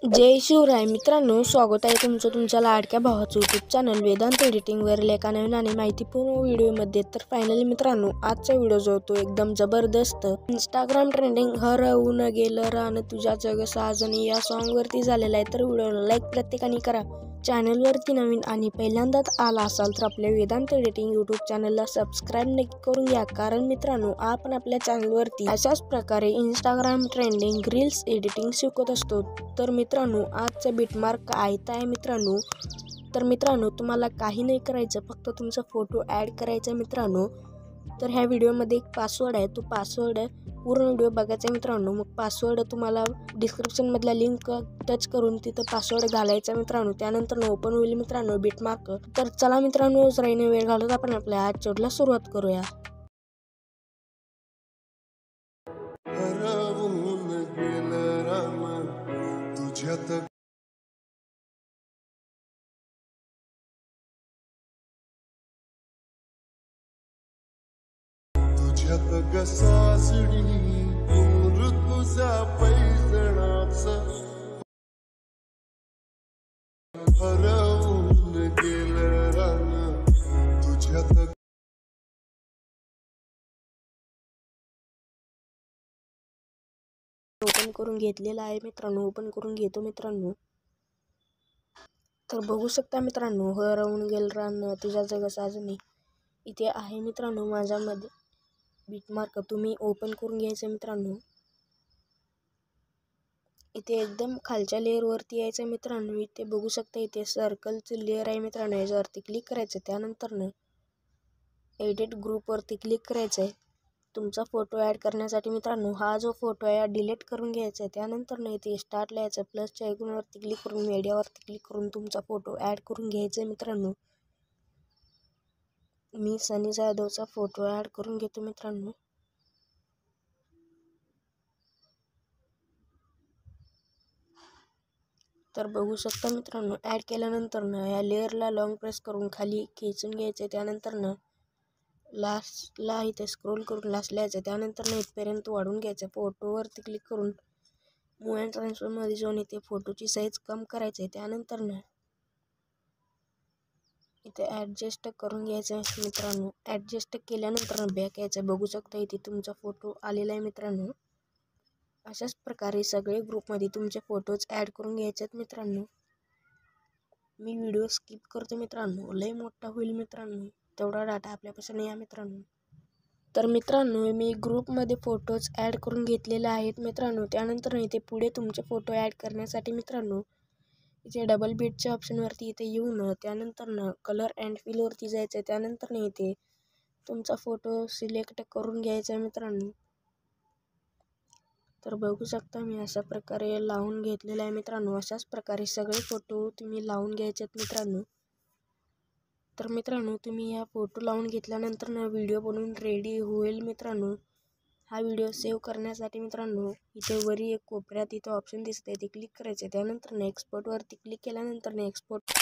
जय शिवराय मित्रांनो, स्वागत आहे तुमचं तुमच्या लाडक्या भावाचं यूट्यूब चॅनल वेदांत एडिटिंगवर एका नवीन आणि माहितीपूर्ण व्हिडिओमध्ये। तर फायनली मित्रांनो, आजचा व्हिडिओ जो तो एकदम जबरदस्त इंस्टाग्राम ट्रेंडिंग हरवून गेलं रान तुझ्या जग साजनी या सॉन्गवरती झालेला आहे। तर व्हिडिओला लाईक प्रत्येकाने करा। चॅनलवरती नवीन आणि पहिल्यांदाच आला असाल तर आपल्या वेदांत एडिटिंग यूट्यूब चॅनलला सबस्क्राईब नक्की करून घ्या, कारण मित्रांनो आपण आपल्या चॅनलवरती अशाच प्रकारे इंस्टाग्राम ट्रेंडिंग रील्स एडिटिंग शिकवत असतो। तर मित्रांनो, आजचा बीटमार्क काय आहे मित्रांनो, तर मित्रांनो तुम्हाला काही नाही करायचं, फक्त तुमचा फोटो ॲड करायचा मित्रांनो। तर ह्या व्हिडिओमध्ये एक पासवर्ड आहे, तो पासवर्ड पूर्ण व्हिडिओ बघायचा आहे मित्रांनो। मग पासवर्ड तुम्हाला डिस्क्रिप्शन मधल्या लिंक टच करून तिथं पासवर्ड घालायचा मित्रांनो। त्यानंतर ओपन होईल मित्रांनो बीटमार्क। तर चला मित्रांनो, जरा वेळ घालवत आपण आपल्या आजच्या व्हिडिओला सुरुवात करूया। सासडी तुझा पैजणाचा हरवून गेलं रान तुझ्यात। ओपन करून घेतलेला आहे मित्रांनो, ओपन करून घेतो मित्रांनो। तर बघू शकता मित्रांनो, हरवून गेलं रान तुझ्या जग साजनी इथे आहे मित्रांनो माझ्यामध्ये बीटमार्क। तुम्ही ओपन करून घ्यायचं मित्रांनो। इथे एकदम खालच्या लेअर वरती यायचं मित्रांनो। इथे बघू शकता इथे सर्कलची लेअर आहे मित्रांनो, याच्यावरती क्लिक करायचं। त्यानंतर एडिट ग्रुप वरती क्लिक करायचं आहे तुमचा फोटो ॲड करण्यासाठी मित्रांनो। हा जो फोटो आहे डिलीट करून घ्यायचा आहे। त्यानंतर इथे स्टार्ट लिहायचं, प्लसच्या आयकॉनवरती क्लिक करून मीडियावरती क्लिक करून तुमचा फोटो ॲड करून घ्यायचा मित्रांनो। मी सनी जाधवचा फोटो ॲड करून घेतो मित्रांनो। तर बघू शकता मित्रांनो, ॲड केल्यानंतर या लेअरला लॉंग प्रेस करून खाली खेचून घ्यायचं। त्यानंतर लास्टला इथे स्क्रोल करून लास्ट लिहायचं। त्यानंतर इथपर्यंत वाढवून घ्यायचं। फोटोवरती क्लिक करून मूव अँड ट्रान्सफरमध्ये जाऊन इथे फोटोची साईज कम करायची आहे। त्यानंतर इथे ॲडजस्ट करून घ्यायचं आहे मित्रांनो। ॲडजस्ट केल्यानंतर बॅक यायचं। बघू शकता इथे तुमचा फोटो आलेला आहे मित्रांनो। अशाच प्रकारे सगळे ग्रुपमध्ये तुमचे फोटोज ॲड करून घ्यायचे आहेत मित्रांनो। मी व्हिडिओ स्किप करतो मित्रांनो, लय मोठा होईल मित्रांनो, तेवढा डाटा आपल्यापासून या मित्रांनो। तर मित्रांनो, मी ग्रुपमध्ये फोटोज ॲड करून घेतलेले आहेत मित्रांनो। त्यानंतर इथे पुढे तुमचे फोटो ॲड करण्यासाठी मित्रांनो इथे डबल बीटच्या ऑप्शनवरती इथे येऊन त्यानंतर कलर अँड फिलवरती जायचं आहे। त्यानंतर इथे तुमचा फोटो सिलेक्ट करून घ्यायचा आहे मित्रांनो। तर बघू शकता मी अशा प्रकारे लावून घेतलेला आहे मित्रांनो। अशाच प्रकारे सगळे फोटो तुम्ही लावून घ्यायचे आहेत मित्रांनो। तर मित्रांनो, तुम्ही या फोटो लावून घेतल्यानंतर व्हिडिओ बनवून रेडी होईल मित्रांनो। हा व्हिडिओ सेव्ह करण्यासाठी मित्रांनो इथे वरी एक कोपऱ्यात इथे ऑप्शन दिसते, ते क्लिक करायचे। त्यानंतर एक्सपोर्टवरती क्लिक केल्यानंतर एक्सपोर्ट